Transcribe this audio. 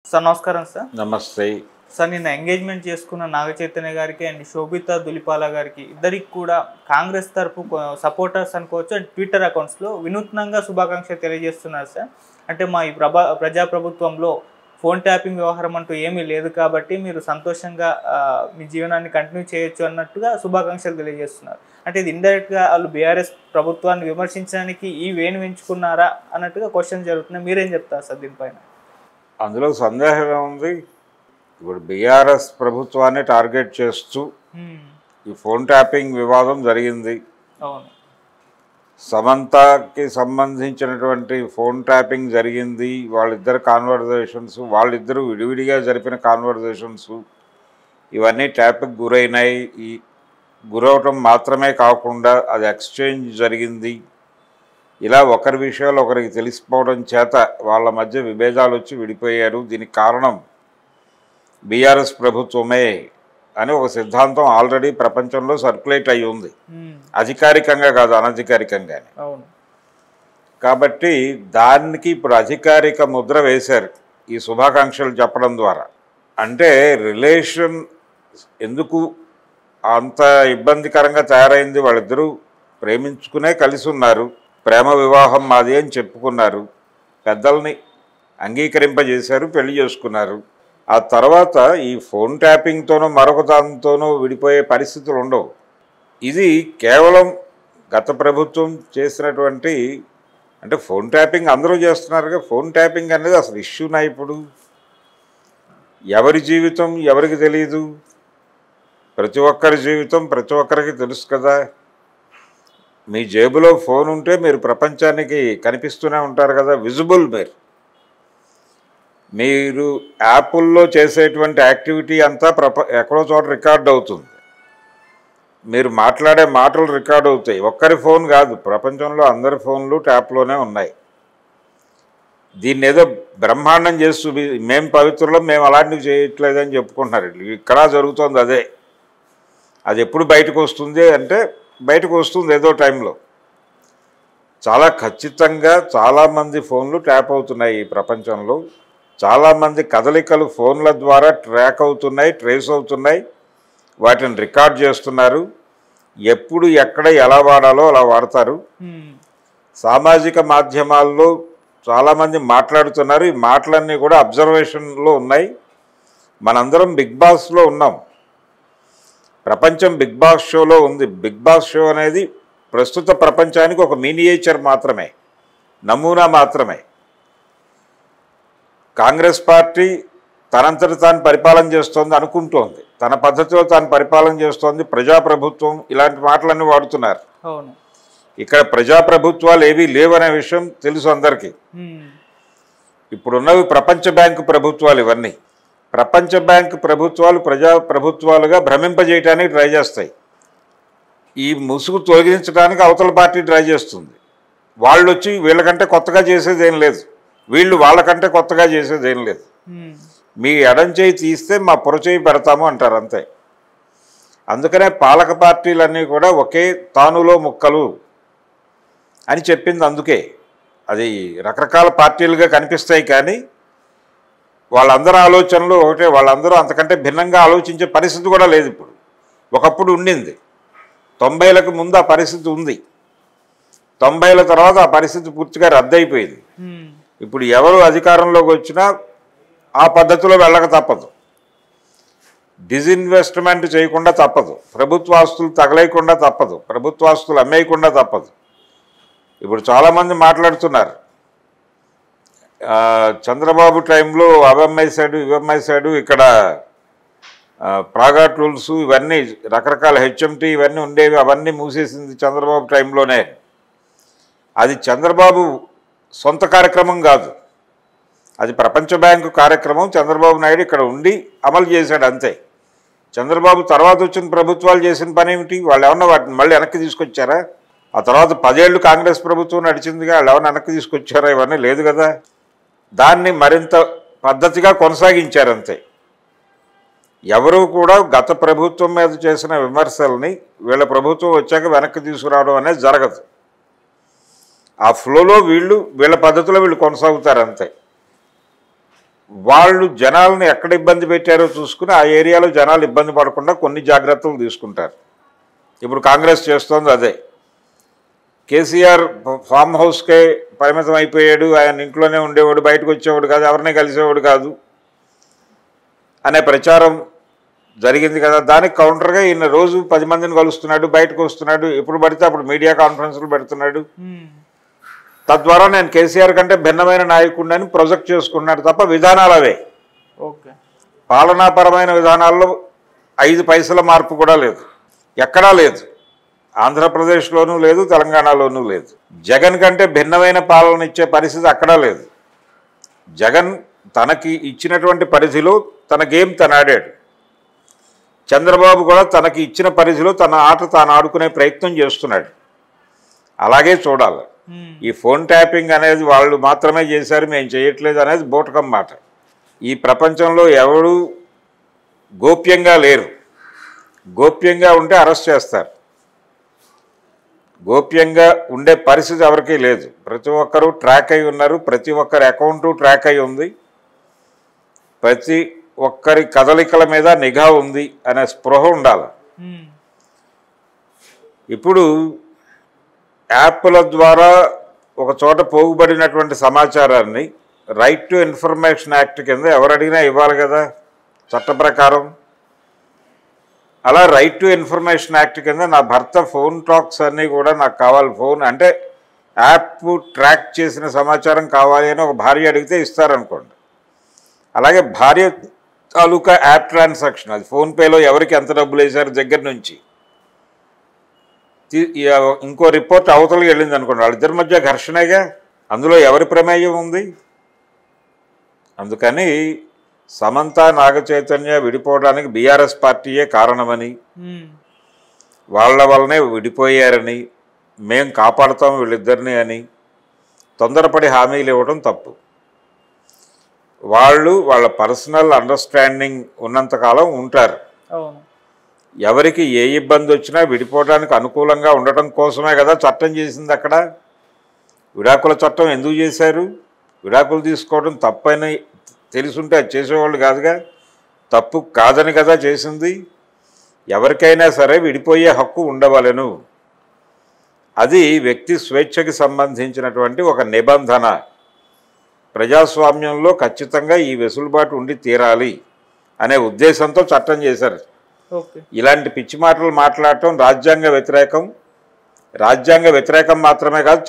Sir నమస్కారం sir. నమస్తే. Sir నిన్న ఎంగేజ్మెంట్ చేసుకున్న నాగ చైతన్య గారికి అండ్ శోభితా దులిపాల గారికి ఇద్దరికి కూడా కాంగ్రెస్ తరపు సపోర్టర్స్ అనుకోవచ్చు అండ్ ట్విట్టర్ అకౌంట్స్లో వినూత్నంగా శుభాకాంక్షలు తెలియజేస్తున్నారు సార్. అంటే మా ఈ ప్రజాప్రభుత్వంలో ఫోన్ ట్యాపింగ్ వ్యవహారం అంటూ ఏమీ లేదు కాబట్టి మీరు సంతోషంగా మీ జీవనాన్ని కంటిన్యూ చేయొచ్చు అన్నట్టుగా శుభాకాంక్షలు తెలియజేస్తున్నారు. అంటే ఇది ఇండైరెక్ట్గా వాళ్ళు బీఆర్ఎస్ ప్రభుత్వాన్ని విమర్శించడానికి ఈ వేణు ఎంచుకున్నారా అన్నట్టుగా క్వశ్చన్ జరుగుతున్నాయి. మీరేం చెప్తారు సార్ దీనిపైన? అందులో సందేహం ఏముంది? ఇప్పుడు బీఆర్ఎస్ ప్రభుత్వాన్ని టార్గెట్ చేస్తూ ఈ ఫోన్ ట్యాపింగ్ వివాదం జరిగింది. అవును, సమంతకి సంబంధించినటువంటి ఫోన్ ట్యాపింగ్ జరిగింది. వాళ్ళిద్దరు కాన్వర్జేషన్స్, వాళ్ళిద్దరూ విడివిడిగా జరిపిన కాన్వర్జేషన్స్ ఇవన్నీ ట్యాప్కి గురైనాయి. ఈ గురవటం మాత్రమే కాకుండా అది ఎక్స్చేంజ్ జరిగింది. ఇలా ఒకరి విషయాలు ఒకరికి తెలిసిపోవడం చేత వాళ్ళ మధ్య విభేదాలు వచ్చి విడిపోయారు. దీనికి కారణం బీఆర్ఎస్ ప్రభుత్వమే అని ఒక సిద్ధాంతం ఆల్రెడీ ప్రపంచంలో సర్క్యులేట్ అయి ఉంది, అధికారికంగా కాదు అనధికారికంగానే. కాబట్టి దానికి ఇప్పుడు అధికారిక ముద్ర వేశారు ఈ శుభాకాంక్షలు చెప్పడం ద్వారా. అంటే రిలేషన్ ఎందుకు అంత ఇబ్బందికరంగా తయారైంది? వాళ్ళిద్దరూ ప్రేమించుకునే కలిసి ఉన్నారు, ప్రేమ వివాహం మాది అని చెప్పుకున్నారు, పెద్దల్ని అంగీకరింపజేశారు, పెళ్లి చేసుకున్నారు. ఆ తర్వాత ఈ ఫోన్ ట్యాపింగ్తోనో మరొక దానితోనో విడిపోయే పరిస్థితులు ఉండవు. ఇది కేవలం గత ప్రభుత్వం చేసినటువంటి, అంటే ఫోన్ ట్యాపింగ్ అందరూ చేస్తున్నారుగా, ఫోన్ ట్యాపింగ్ అనేది అసలు ఇష్యూనా? ఇప్పుడు ఎవరి జీవితం ఎవరికి తెలియదు? ప్రతి ఒక్కరి జీవితం ప్రతి ఒక్కరికి తెలుసు కదా. మీ జేబులో ఫోన్ ఉంటే మీరు ప్రపంచానికి కనిపిస్తూనే ఉంటారు కదా, విజిబుల్. మీరు యాప్ల్లో చేసేటువంటి యాక్టివిటీ అంతా ఎక్కడో చోట రికార్డ్ అవుతుంది. మీరు మాట్లాడే మాటలు రికార్డ్ అవుతాయి. ఒక్కరి ఫోన్ కాదు, ప్రపంచంలో అందరి ఫోన్లు ట్యాప్లోనే ఉన్నాయి. దీన్ని ఏదో బ్రహ్మాండం చేస్తూ మేము పవిత్రులం, మేము అలాంటివి చేయట్లేదని చెప్పుకుంటున్నారు. ఇక్కడ జరుగుతుంది అదే. అది ఎప్పుడు బయటకు వస్తుంది అంటే బయటకు వస్తుంది ఏదో టైంలో. చాలా ఖచ్చితంగా చాలామంది ఫోన్లు ట్యాప్ అవుతున్నాయి ఈ ప్రపంచంలో. చాలామంది కదలికలు ఫోన్ల ద్వారా ట్రాక్ అవుతున్నాయి, ట్రేస్ అవుతున్నాయి, వాటిని రికార్డ్ చేస్తున్నారు. ఎప్పుడు ఎక్కడ ఎలా వాడాలో అలా వాడతారు. సామాజిక మాధ్యమాల్లో చాలామంది మాట్లాడుతున్నారు. ఈ మాటలన్నీ కూడా అబ్జర్వేషన్లో ఉన్నాయి. మనందరం బిగ్ బాస్లో ఉన్నాం. ప్రపంచం బిగ్ బాస్ షోలో ఉంది. బిగ్ బాస్ షో అనేది ప్రస్తుత ప్రపంచానికి ఒక మినియేచర్ మాత్రమే, నమూనా మాత్రమే. కాంగ్రెస్ పార్టీ తనంతట తాను పరిపాలన చేస్తోంది అనుకుంటోంది, తన పద్ధతిలో తాను పరిపాలన చేస్తోంది, ప్రజాప్రభుత్వం ఇలాంటి మాటలన్నీ వాడుతున్నారు. ఇక్కడ ప్రజాప్రభుత్వాలు ఏవీ లేవనే విషయం తెలుసు అందరికీ. ఇప్పుడున్నవి ప్రపంచ బ్యాంకు ప్రభుత్వాలు. ఇవన్నీ ప్రపంచ బ్యాంకు ప్రభుత్వాలు ప్రజా ప్రభుత్వాలుగా భ్రమింపజేయడానికి ట్రై చేస్తాయి. ఈ ముసుగు తొలగించడానికి అవతల పార్టీ ట్రై చేస్తుంది. వాళ్ళు వచ్చి వీళ్ళకంటే కొత్తగా చేసేది ఏం లేదు, వీళ్ళు వాళ్ళకంటే కొత్తగా చేసేది ఏం లేదు. మీ ఎడం చేయి తీస్తే మా పొరచేయి పెడతాము అంటారు, అంతే. అందుకనే పాలక పార్టీలన్నీ కూడా ఒకే తానులో ముక్కలు అని చెప్పింది. అందుకే అది రకరకాల పార్టీలుగా కనిపిస్తాయి, కానీ వాళ్ళందరూ ఆలోచనలు ఒకటే. వాళ్ళందరూ అంతకంటే భిన్నంగా ఆలోచించే పరిస్థితి కూడా లేదు ఇప్పుడు. ఒకప్పుడు ఉండింది. 90లకు ముందు ఆ పరిస్థితి ఉంది. 90ల తర్వాత ఆ పరిస్థితి పూర్తిగా రద్దయిపోయింది. ఇప్పుడు ఎవరు అధికారంలోకి వచ్చినా ఆ పద్ధతిలో వెళ్ళక తప్పదు. డిజిన్వెస్ట్మెంట్ చేయకుండా తప్పదు, ప్రభుత్వ ఆస్తులు తగలేయకుండా తప్పదు, ప్రభుత్వ ఆస్తులు అమ్మేయకుండా తప్పదు. ఇప్పుడు చాలామంది మాట్లాడుతున్నారు, చంద్రబాబు టైంలో అవమ్మేశాడు ఇవమ్మేశాడు, ఇక్కడ ప్రాగా టూల్స్ ఇవన్నీ రకరకాల హెచ్ఎంటీ ఇవన్నీ ఉండేవి, అవన్నీ మూసేసింది చంద్రబాబు టైంలోనే. అది చంద్రబాబు సొంత కార్యక్రమం కాదు, అది ప్రపంచ బ్యాంకు కార్యక్రమం. చంద్రబాబు నాయుడు ఇక్కడ ఉండి అమలు చేశాడు, అంతే. చంద్రబాబు తర్వాత వచ్చిన ప్రభుత్వాలు చేసిన పని ఏమిటి? వాళ్ళు ఏమన్నా వాటిని మళ్ళీ వెనక్కి తీసుకొచ్చారా? ఆ తర్వాత 10 ఏళ్ళు కాంగ్రెస్ ప్రభుత్వం నడిచిందిగా, వాళ్ళు ఏమన్నా వెనక్కి తీసుకొచ్చారా? ఇవన్నీ లేదు కదా. దాన్ని మరింత పద్ధతిగా కొనసాగించారంతే. ఎవరూ కూడా గత ప్రభుత్వం మీద చేసిన విమర్శల్ని వీళ్ళ ప్రభుత్వం వచ్చాక వెనక్కి తీసుకురావడం అనేది జరగదు. ఆ ఫ్లోలో వీళ్ళ పద్ధతిలో వీళ్ళు కొనసాగుతారు, అంతే. వాళ్ళు జనాలను ఎక్కడ ఇబ్బంది పెట్టారో చూసుకుని ఆ ఏరియాలో జనాలు ఇబ్బంది పడకుండా కొన్ని జాగ్రత్తలు తీసుకుంటారు. ఇప్పుడు కాంగ్రెస్ చేస్తోంది అదే. కేసీఆర్ ఫామ్ హౌస్కే పరిమితం అయిపోయాడు, ఆయన ఇంట్లోనే ఉండేవాడు, బయటకు వచ్చేవాడు కాదు, ఎవరిని కలిసేవాడు కాదు అనే ప్రచారం జరిగింది కదా. దానికి కౌంటర్గా ఈయన రోజు 10 మందిని కలుస్తున్నాడు, బయటకు వస్తున్నాడు, ఎప్పుడు పడితే అప్పుడు మీడియా కాన్ఫరెన్స్లు పెడుతున్నాడు. తద్వారా నేను కేసీఆర్ కంటే భిన్నమైన నాయకుడిని ప్రొజెక్ట్ చేసుకున్నాడు తప్ప విధానాలు అవే. ఓకే, పాలనాపరమైన విధానాల్లో 5 పైసల మార్పు కూడా లేదు, ఎక్కడా లేదు. ఆంధ్రప్రదేశ్లోనూ లేదు, తెలంగాణలోనూ లేదు. జగన్ కంటే భిన్నమైన పాలన ఇచ్చే పరిస్థితి అక్కడా లేదు. జగన్ తనకి ఇచ్చినటువంటి పరిధిలో తన గేమ్ తను ఆడాడు. చంద్రబాబు కూడా తనకి ఇచ్చిన పరిధిలో తన ఆట తాను ఆడుకునే ప్రయత్నం చేస్తున్నాడు. అలాగే చూడాలి. ఈ ఫోన్ ట్యాపింగ్ అనేది వాళ్ళు మాత్రమే చేశారు, మేము చేయట్లేదు అనేది బోటకం మాట. ఈ ప్రపంచంలో ఎవరు గోప్యంగా లేరు. గోప్యంగా ఉంటే అరెస్ట్ చేస్తారు. గోప్యంగా ఉండే పరిస్థితి ఎవరికీ లేదు. ప్రతి ఒక్కరూ ట్రాక్ అయి ఉన్నారు, ప్రతి ఒక్కరి అకౌంటు ట్రాక్ అయి ఉంది, ప్రతి ఒక్కరి కదలికల మీద నిఘా ఉంది అనే స్పృహ ఉండాలి. ఇప్పుడు యాప్ల ద్వారా ఒక చోట పోగుబడినటువంటి సమాచారాన్ని రైట్ టు ఇన్ఫర్మేషన్ యాక్ట్ కింద ఎవరు అడిగినా ఇవ్వాలి కదా చట్ట ప్రకారం. అలా రైట్ టు ఇన్ఫర్మేషన్ యాక్ట్ కింద నా భర్త ఫోన్ టాక్స్ అన్నీ కూడా నాకు కావాలి, ఫోన్ అంటే యాప్ ట్రాక్ చేసిన సమాచారం కావాలి అని ఒక భార్య అడిగితే ఇస్తారనుకోండి. అలాగే భార్య తాలూకా యాప్ ట్రాన్సాక్షన్, అది ఫోన్పేలో ఎవరికి ఎంత డబ్బులు వేశారు దగ్గర నుంచి ఇంకో రిపోర్ట్ అవతలకి వెళ్ళింది అనుకోండి, వాళ్ళిద్దరి మధ్య ఘర్షణగా, అందులో ఎవరి ప్రమేయం ఉంది? అందుకని సమంత నాగ చైతన్య విడిపోవడానికి బీఆర్ఎస్ పార్టీయే కారణమని, వాళ్ళ వల్లనే విడిపోయారని, మేం కాపాడుతాం వీళ్ళిద్దరిని అని తొందరపడి హామీలు ఇవ్వడం తప్పు. వాళ్ళు వాళ్ళ పర్సనల్ అండర్స్టాండింగ్ ఉన్నంతకాలం ఉంటారు. ఎవరికి ఏ ఇబ్బంది వచ్చినా విడిపోవడానికి అనుకూలంగా ఉండటం కోసమే కదా చట్టం చేసింది. అక్కడ విడాకుల చట్టం ఎందుకు చేశారు? విడాకులు తీసుకోవడం తప్పని తెలుసుంటే అది చేసేవాళ్ళు కాదుగా, తప్పు కాదని కదా చేసింది. ఎవరికైనా సరే విడిపోయే హక్కు ఉండవలెను. అది వ్యక్తి స్వేచ్ఛకి సంబంధించినటువంటి ఒక నిబంధన. ప్రజాస్వామ్యంలో ఖచ్చితంగా ఈ వెసులుబాటు ఉండి తీరాలి అనే ఉద్దేశంతో చట్టం చేశారు. ఇలాంటి పిచ్చి మాటలు మాట్లాడటం రాజ్యాంగ వ్యతిరేకం. రాజ్యాంగ వ్యతిరేకం మాత్రమే కాదు,